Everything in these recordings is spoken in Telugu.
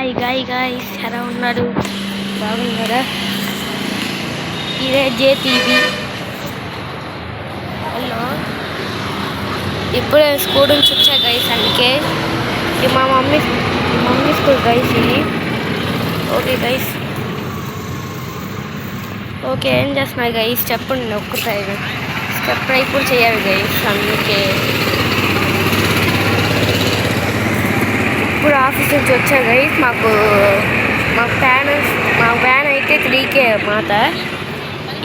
గాయ్స్ ఎలా ఉన్నారు? బాగున్నారా? ఇదే జేటీవీ. హలో, ఇప్పుడే స్కూల్ నుంచి వచ్చా గైస్. అందుకే మా మమ్మీ స్కూల్ గైస్ ఇది. ఓకే గైస్, ఓకే ఏం చేస్తున్నారు గైస్ చెప్పండి. ఒక్కసారి సబ్స్క్రైబ్ కూడా చేయాలి గైస్. అందుకే ఇప్పుడు ఆఫీస్ నుంచి వచ్చా గైస్. మా వ్యాన్ అయితే 3K మాట.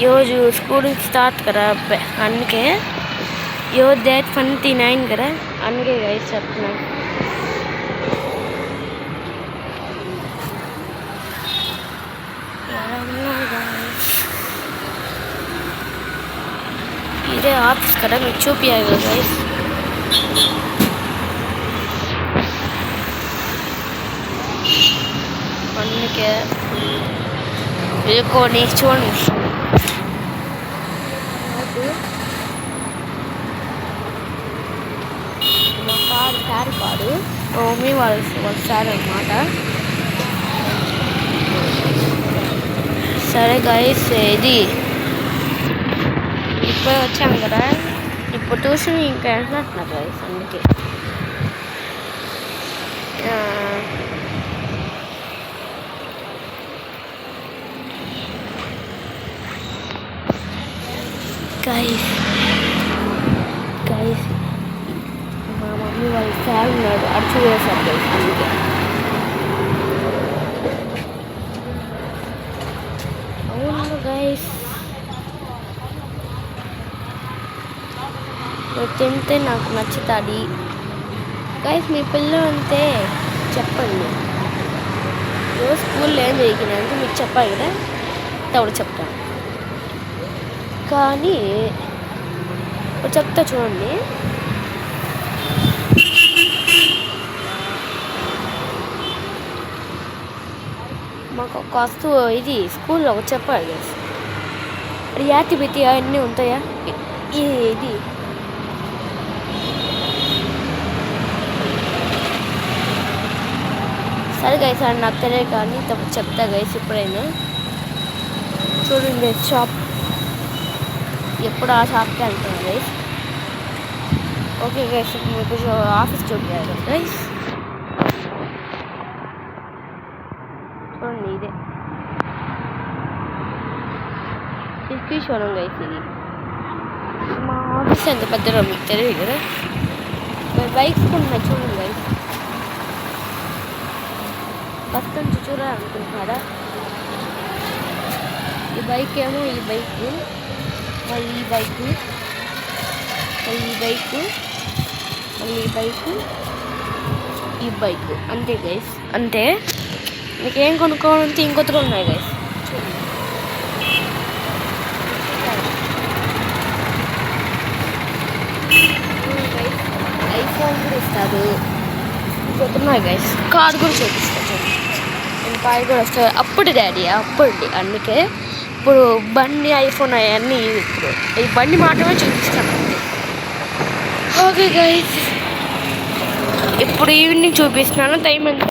ఈరోజు స్కూల్ స్టార్ట్ కదా, అందుకే ఈరోజు డేట్ 29 కదా, అందుకే గైస్ చెప్తున్నాను. ఇదే ఆఫీస్ కదా, మీకు చూపించాలి కదా గైస్. అందుకే కొన్ని చూడండి. మా సార్ కాదు, మా మమ్మీ వాళ్ళ సార్ అన్నమాట. సరే గైస్, ఇది ఇప్పుడు వచ్చాం కదా, ఇప్పుడు ట్యూషన్ ఇంకా వెళ్తున్నా గైస్. అందుకే గైస్ మా మమ్మీ వాళ్ళ సార్ ఉన్నాడు, అడుచు వేశారు గైస్. అందుకే అవును గైస్, తింటే నాకు నచ్చుతుంది గైస్. మీ పిల్లలు అంతే చెప్పండి. రోజు స్కూల్లో ఏం జరిగినాయంటే మీకు చెప్పాలి కదా, తప్పుడు చెప్తాను. కానీ చెప్తా చూడండి. మాకు ఒక వస్తువు ఇది స్కూల్లో ఒక చెప్పాలి గైస్. యాక్టివిటీ అవన్నీ ఉంటాయా? ఇది సరే గైస్, అని నాకు తెలియదు కానీ తప్పుడు చెప్తా గైస్. ఇప్పుడైనా చూడండి, షాప్ ఎప్పుడు ఆ షాప్కి వెళ్తాను గైస్. ఓకే గైస్, మీకు ఆఫీస్ చూపించాలి గైస్. చూడండి, ఇదే చూడండి గైస్. ఇది మా ఆఫీస్ ఎంత పెద్దగా మీకు తెలియదు కదా. బైక్స్ కూడా చూడండి గైస్. ఫస్ట్ నుంచి చూడాలనుకుంటున్నారా? ఈ బైక్ ఏమో, ఈ బైక్, మళ్ళీ ఈ బైక్, మళ్ళీ ఈ బైక్, మళ్ళీ ఈ బైక్, ఈ బైక్. అంతే గైస్, అంతే. మీకు ఏం కొనుక్కోవాలంటే ఇంకొకటి ఉన్నాయి గైస్. ఐఫోన్ కూడా ఇస్తారు, ఇంకొకటి గైస్. కార్ కూడా చూపిస్తారు, కార్ కూడా వస్తుంది. అప్పుడు డాడీ అప్పుడు. అందుకే ఇప్పుడు బండి, ఐఫోన్ అవన్నీ ఇప్పుడు ఈ బండి మాత్రమే చూపిస్తాను. ఓకే గైస్, ఇప్పుడు ఈవినింగ్ చూపిస్తున్నాను. టైం ఎంత?